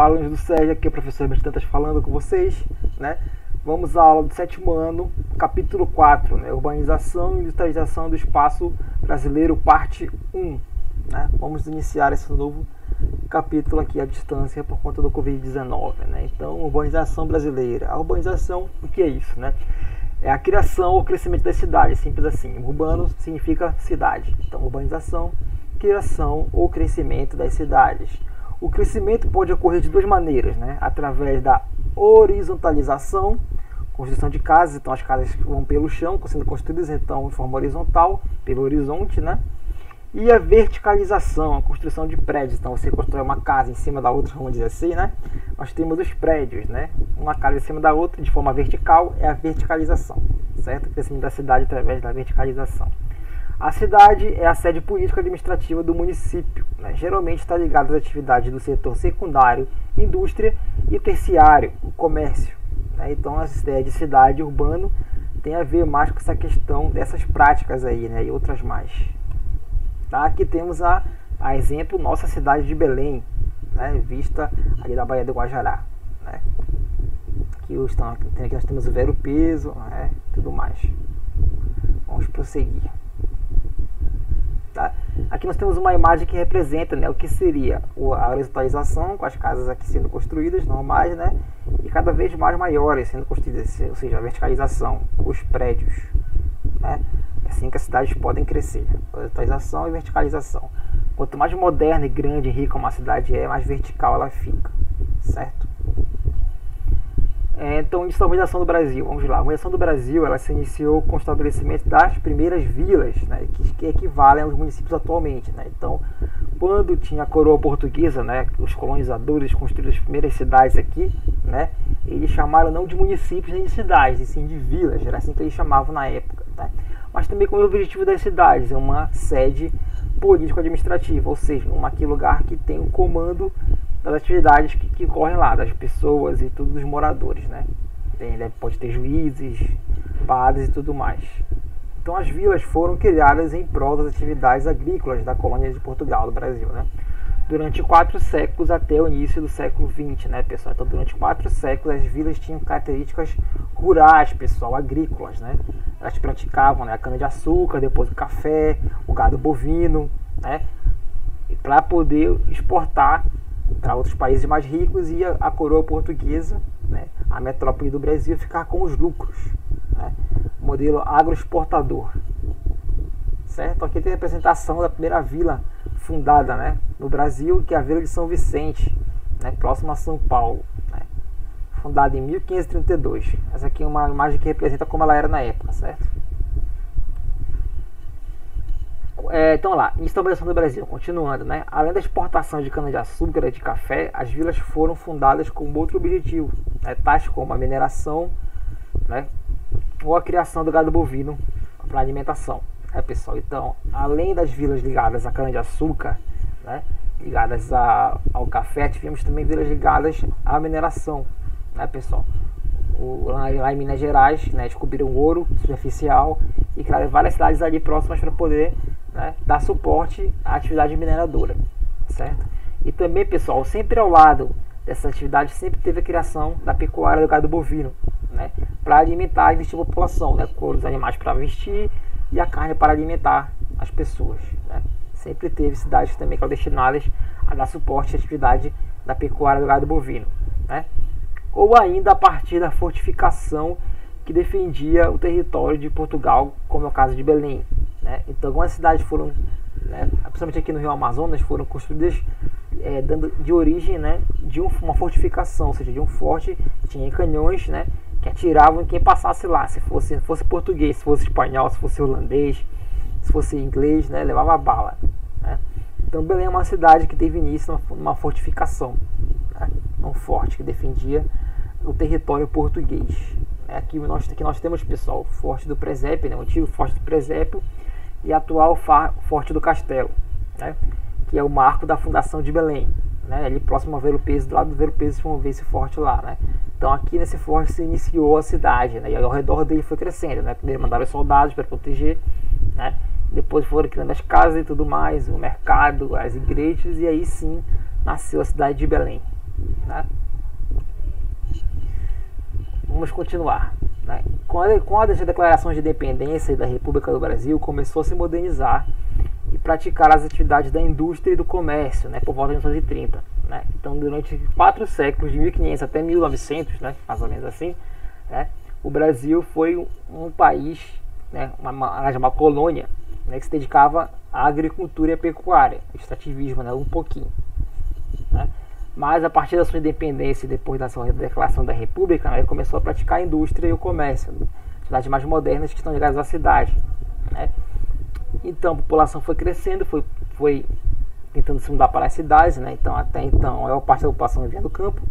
Olá, alunos do SEG, aqui é o professor Hermes Dantas falando com vocês, né? Vamos à aula do 7º ano, capítulo 4, né? Urbanização e industrialização do espaço brasileiro, parte 1. Né? Vamos iniciar esse novo capítulo aqui à distância por conta do Covid-19, né? Então, urbanização brasileira. A urbanização, o que é isso, né? É a criação ou crescimento das cidades, simples assim. Urbano significa cidade. Então, urbanização, criação ou crescimento das cidades. O crescimento pode ocorrer de duas maneiras, né? Através da horizontalização, construção de casas, então as casas vão pelo chão, sendo construídas então de forma horizontal, pelo horizonte, né? E a verticalização, a construção de prédios, então você constrói uma casa em cima da outra, vamos dizer assim, né? Nós temos os prédios, né? Uma casa em cima da outra, de forma vertical, é a verticalização, certo? O crescimento da cidade através da verticalização. A cidade é a sede político-administrativa do município, né? Geralmente está ligada às atividades do setor secundário, indústria, e terciário, o comércio, né? Então a ideia de cidade urbano tem a ver mais com essa questão dessas práticas aí, né? E outras mais. Tá? Aqui temos a exemplo nossa cidade de Belém, né? Vista ali da Baía do Guajará, né? Aqui nós temos o Ver-o-Peso, né? Tudo mais. Vamos prosseguir. Tá? Aqui nós temos uma imagem que representa, né, o que seria a horizontalização, com as casas aqui sendo construídas normais, né, e cada vez mais maiores sendo construídas, ou seja, a verticalização, os prédios, né, é assim que as cidades podem crescer, horizontalização e verticalização. Quanto mais moderna e grande e rica uma cidade é, mais vertical ela fica, certo? Então, isso é a urbanização do Brasil. Vamos lá. A urbanização do Brasil ela se iniciou com o estabelecimento das primeiras vilas, né, que equivalem aos municípios atualmente. Né? Então, quando tinha a coroa portuguesa, né, os colonizadores construíram as primeiras cidades aqui, né, eles chamaram não de municípios nem de cidades, e sim de vilas. Era assim que eles chamavam na época. Tá? Mas também com o objetivo das cidades, é uma sede político-administrativa, ou seja, aquele lugar que tem o comando das atividades que correm lá, das pessoas e tudo dos moradores, né? Pode ter juízes, padres e tudo mais. Então as vilas foram criadas em prol das atividades agrícolas da colônia de Portugal, do Brasil, né? Durante 4 séculos até o início do século XX, né, pessoal? Então durante 4 séculos as vilas tinham características rurais, pessoal, agrícolas, né? Elas praticavam, né, a cana-de-açúcar, depois o café, o gado bovino, né? E para poder exportar para outros países mais ricos e a coroa portuguesa, né, a metrópole do Brasil, ficar com os lucros, né, modelo agroexportador, certo? Aqui tem a representação da primeira vila fundada, né, no Brasil, que é a Vila de São Vicente, né, próximo a São Paulo, né, fundada em 1532. Essa aqui é uma imagem que representa como ela era na época, certo? Então lá, instauração do Brasil, continuando, né? Além da exportação de cana-de-açúcar e de café, as vilas foram fundadas com outro objetivo, né? Tais como a mineração, né? Ou a criação do gado bovino para alimentação, né, pessoal? Então, além das vilas ligadas à cana-de-açúcar, né, ligadas ao café, tivemos também vilas ligadas à mineração, né, pessoal? Lá em Minas Gerais, né, descobriram ouro superficial e criaram várias cidades ali próximas para poder, né, dar suporte à atividade mineradora, certo? E também, pessoal, sempre ao lado dessa atividade sempre teve a criação da pecuária do gado bovino, né, para alimentar e vestir a população, né, com os animais para vestir e a carne para alimentar as pessoas, né? Sempre teve cidades também que eram destinadas a dar suporte à atividade da pecuária do gado bovino, né? Ou ainda a partir da fortificação que defendia o território de Portugal, como é o caso de Belém, né? Então algumas cidades foram, né, principalmente aqui no Rio Amazonas, foram construídas dando de origem, né, de uma fortificação, ou seja, de um forte que tinha canhões, né, que atiravam em quem passasse lá, se fosse português, se fosse espanhol, se fosse holandês, se fosse inglês, né, levava bala, né? Então Belém é uma cidade que teve início numa fortificação, né, um forte que defendia o território português. Aqui nós temos, pessoal, o Forte do Presépio, né, o antigo Forte do Presépio, e atual Forte do Castelo, né, que é o marco da fundação de Belém, né, ali próximo ao Ver-o-Peso, do lado do Ver-o-Peso, vocês vão ver esse forte lá, né. Então aqui nesse forte se iniciou a cidade, né, e ao redor dele foi crescendo, né. Primeiro mandaram os soldados para proteger, né, depois foram criando as casas e tudo mais, o mercado, as igrejas, e aí sim nasceu a cidade de Belém, né? Vamos continuar, né? Com a declaração de independência da República do Brasil, começou a se modernizar e praticar as atividades da indústria e do comércio, né, por volta de 1930. Né? Então, durante 4 séculos, de 1500 até 1900, né, mais ou menos assim, né, o Brasil foi um país, né, uma colônia, né, que se dedicava à agricultura e à pecuária, extrativismo, né, um pouquinho. Né? Mas a partir da sua independência e depois da sua declaração da República, né, ele começou a praticar a indústria e o comércio, atividades mais modernas que estão ligadas à cidade. Né? Então a população foi crescendo, foi tentando se mudar para as cidades, né? Então até então a maior parte da população vivia no campo,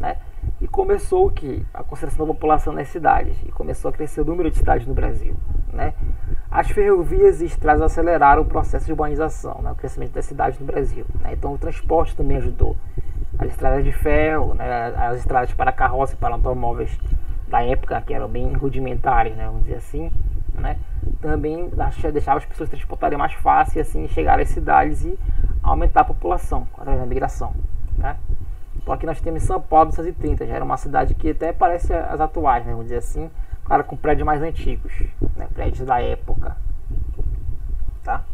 né? E começou a concentração da população nas cidades e começou a crescer o número de cidades no Brasil, né? As ferrovias e estradas aceleraram o processo de urbanização, né? O crescimento das cidades no Brasil, né? Então o transporte também ajudou. As estradas de ferro, né? As estradas para carroça e para automóveis da época, que eram bem rudimentares, né? Vamos dizer assim, né? Também deixava as pessoas transportarem mais fácil e assim chegar às cidades e aumentar a população através da migração, né? Então aqui nós temos São Paulo de 1930, já era uma cidade que até parece as atuais, né? Vamos dizer assim, claro, com prédios mais antigos, né? Prédios da época, tá?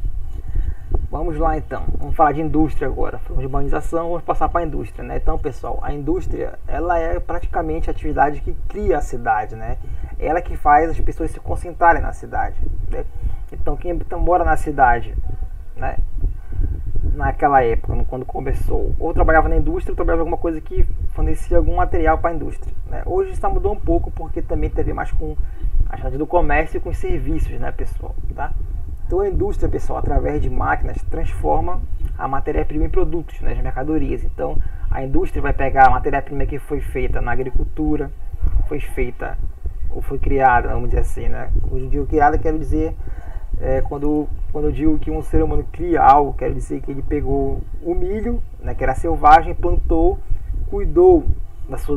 Vamos lá então, vamos falar de indústria agora. Falamos de urbanização, vamos passar para a indústria, né? Então, pessoal, a indústria, ela é praticamente a atividade que cria a cidade, né? Ela que faz as pessoas se concentrarem na cidade, né? Então, quem mora na cidade, né, naquela época, quando começou, ou trabalhava na indústria, ou trabalhava em alguma coisa que fornecia algum material para a indústria, né? Hoje isso mudou um pouco, porque também teve mais com a atividade do comércio e com os serviços, né, pessoal, tá? Então a indústria, pessoal, através de máquinas, transforma a matéria-prima em produtos, né, as mercadorias. Então a indústria vai pegar a matéria-prima que foi feita na agricultura, foi feita ou foi criada, vamos dizer assim, né? Hoje em dia, criada, quero dizer, quando eu digo que um ser humano cria algo, quero dizer que ele pegou o milho, né, que era selvagem, plantou, cuidou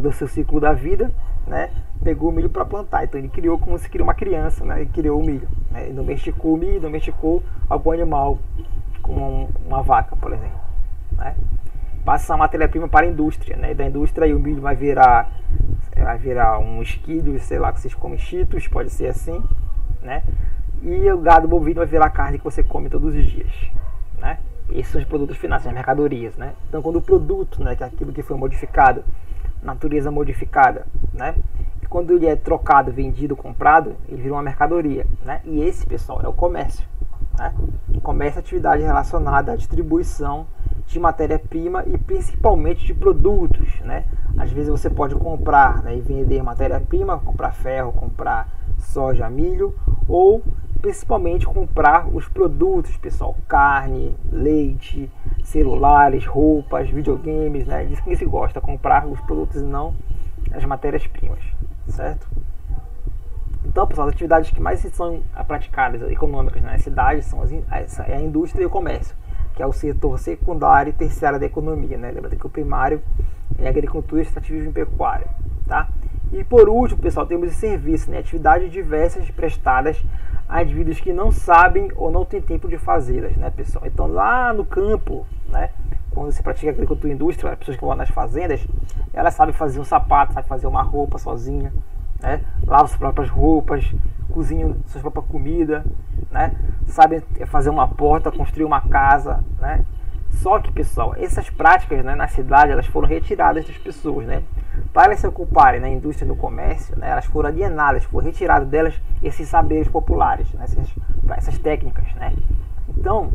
do seu ciclo da vida, né? Pegou o milho para plantar. Então ele criou como se cria uma criança, né? Ele criou o milho, né? Ele domesticou o milho, domesticou algum animal, como uma vaca, por exemplo, né? Passa a matéria-prima para a indústria, né? Da indústria aí o milho vai virar um esquilho, sei lá, que vocês comem cheetos, pode ser assim, né? E o gado bovino vai virar carne que você come todos os dias, né? Esses são os produtos finais, as mercadorias, né? Então quando o produto, né, que é aquilo que foi modificado, natureza modificada, né? E quando ele é trocado, vendido, comprado, ele vira uma mercadoria, né? E esse, pessoal, é o comércio, né? O comércio é atividade relacionada à distribuição de matéria-prima e principalmente de produtos, né? Às vezes você pode comprar, né, e vender matéria-prima, comprar ferro, comprar soja, milho, ou principalmente comprar os produtos, pessoal, carne, leite, celulares, roupas, videogames, né? Disso que se gosta, comprar os produtos e não as matérias-primas, certo? Então, pessoal, as atividades que mais são praticadas econômicas nas cidades são a indústria e o comércio, que é o setor secundário e terciário da economia, né? Lembra que o primário é agricultura, extrativismo e pecuária, tá? E por último, pessoal, temos os serviços, né? Atividades diversas prestadas a indivíduos que não sabem ou não têm tempo de fazê-las, né, pessoal? Então, lá no campo, né, quando se pratica agricultura e indústria, as pessoas que vão nas fazendas, elas sabem fazer um sapato, sabem fazer uma roupa sozinha, né? Lavam suas próprias roupas, cozinham sua própria comida, né? Sabem fazer uma porta, construir uma casa, né? Só que, pessoal, essas práticas, né, na cidade, elas foram retiradas das pessoas, né? Para elas se ocuparem na indústria e no comércio, né, elas foram alienadas, foram retiradas delas esses saberes populares, né, essas técnicas, né? Então,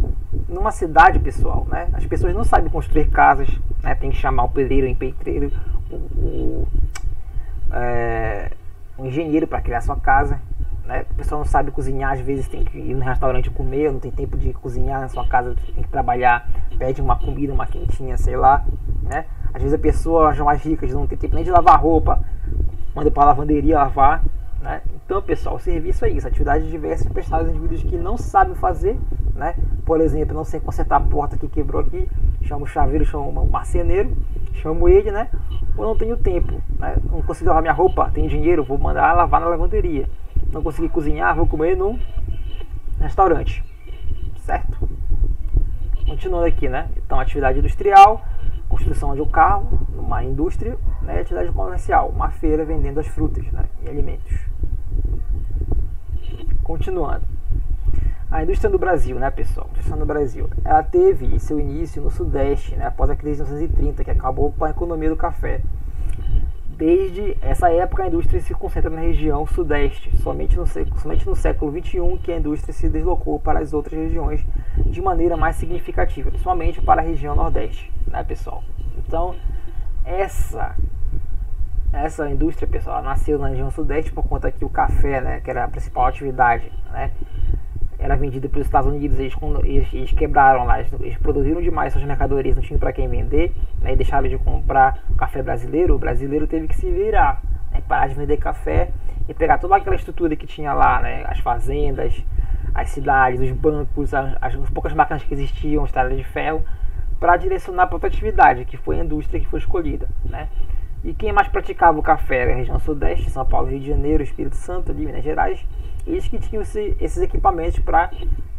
numa cidade, pessoal, né, as pessoas não sabem construir casas, né? Tem que chamar o pedreiro, o empreiteiro, o engenheiro para criar sua casa, né? O pessoal não sabe cozinhar, às vezes tem que ir no restaurante comer, não tem tempo de cozinhar na sua casa, tem que trabalhar, pede uma comida, uma quentinha, sei lá, né? Às vezes a pessoa, as mais ricas, não tem tempo nem de lavar roupa, manda para a lavanderia lavar, né? Então, pessoal, o serviço é isso, atividades diversas prestadas a indivíduos que não sabem fazer, né? Por exemplo, não sei consertar a porta que quebrou aqui, chamo o chaveiro, chamo o marceneiro, chamo ele, né? Ou não tenho tempo, né? Não consigo lavar minha roupa, tenho dinheiro, vou mandar lavar na lavanderia. Não consegui cozinhar, vou comer no restaurante, certo? Continuando aqui, né? Então, atividade industrial, construção de um carro, numa indústria, né, atividade comercial, uma feira vendendo as frutas, né, e alimentos. Continuando. A indústria do Brasil, né, pessoal? A indústria no Brasil, ela teve seu início no Sudeste, né, após a crise de 1930, que acabou com a economia do café. Desde essa época, a indústria se concentra na região Sudeste. Somente no século XXI que a indústria se deslocou para as outras regiões de maneira mais significativa, principalmente para a região Nordeste, né, pessoal? Então, essa indústria, pessoal, ela nasceu na região Sudeste por conta que o café, né, que era a principal atividade, né, era vendido pelos Estados Unidos. Eles quebraram lá, eles produziram demais suas mercadorias, não tinham para quem vender, né, e deixaram de comprar o café brasileiro. O brasileiro teve que se virar, né, parar de vender café e pegar toda aquela estrutura que tinha lá, né, as fazendas, as cidades, os bancos, as poucas máquinas que existiam, as estradas de ferro, para direcionar para outra atividade, que foi a indústria que foi escolhida, né. E quem mais praticava o café era a região Sudeste, São Paulo, Rio de Janeiro, Espírito Santo, ali, Minas Gerais. Eles que tinham esses equipamentos para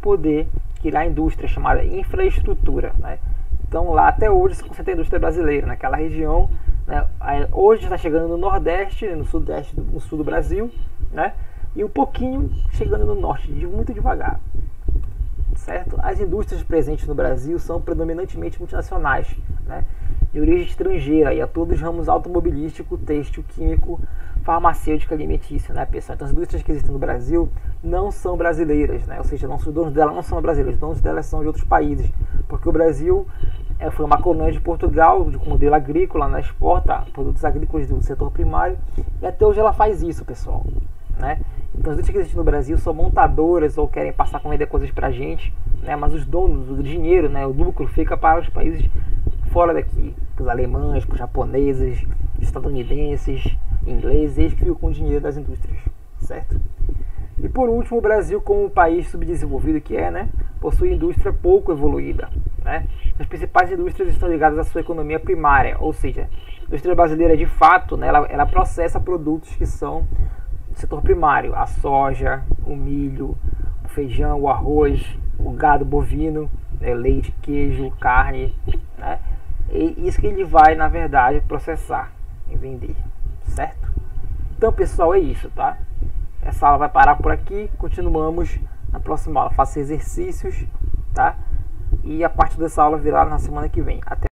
poder criar a indústria, chamada infraestrutura, né? Então lá até hoje se concentra a indústria brasileira, naquela região, né? Hoje está chegando no Nordeste, no Sudeste, no Sul do Brasil, né? E um pouquinho chegando no Norte, muito devagar. Certo? As indústrias presentes no Brasil são predominantemente multinacionais, né, de origem estrangeira, e atuam nos ramos automobilístico, têxtil, químico, farmacêutico, alimentício, né, pessoal? Então as indústrias que existem no Brasil não são brasileiras, né? Ou seja, os donos dela não são brasileiros, os donos delas são de outros países, porque o Brasil foi uma colônia de Portugal, com modelo agrícola, né, exporta produtos agrícolas do setor primário, e até hoje ela faz isso, pessoal, né? Então as indústrias que existem no Brasil são montadoras ou querem passar a vender coisas pra gente, né? Mas os donos, o dinheiro, né, o lucro fica para os países fora daqui, para os alemães, para os japoneses, estadunidenses, ingleses, eles que ficam com o dinheiro das indústrias, certo? E por último, o Brasil, como um país subdesenvolvido que é, né, possui indústria pouco evoluída, né? As principais indústrias estão ligadas à sua economia primária, ou seja, a indústria brasileira de fato, né, ela processa produtos que são do setor primário, a soja, o milho, o feijão, o arroz, o gado bovino, né, leite, queijo, carne, né? E isso que ele vai, na verdade, processar e vender, certo? Então, pessoal, é isso, tá? Essa aula vai parar por aqui, continuamos na próxima aula. Faça exercícios, tá? E a parte dessa aula virá na semana que vem. Até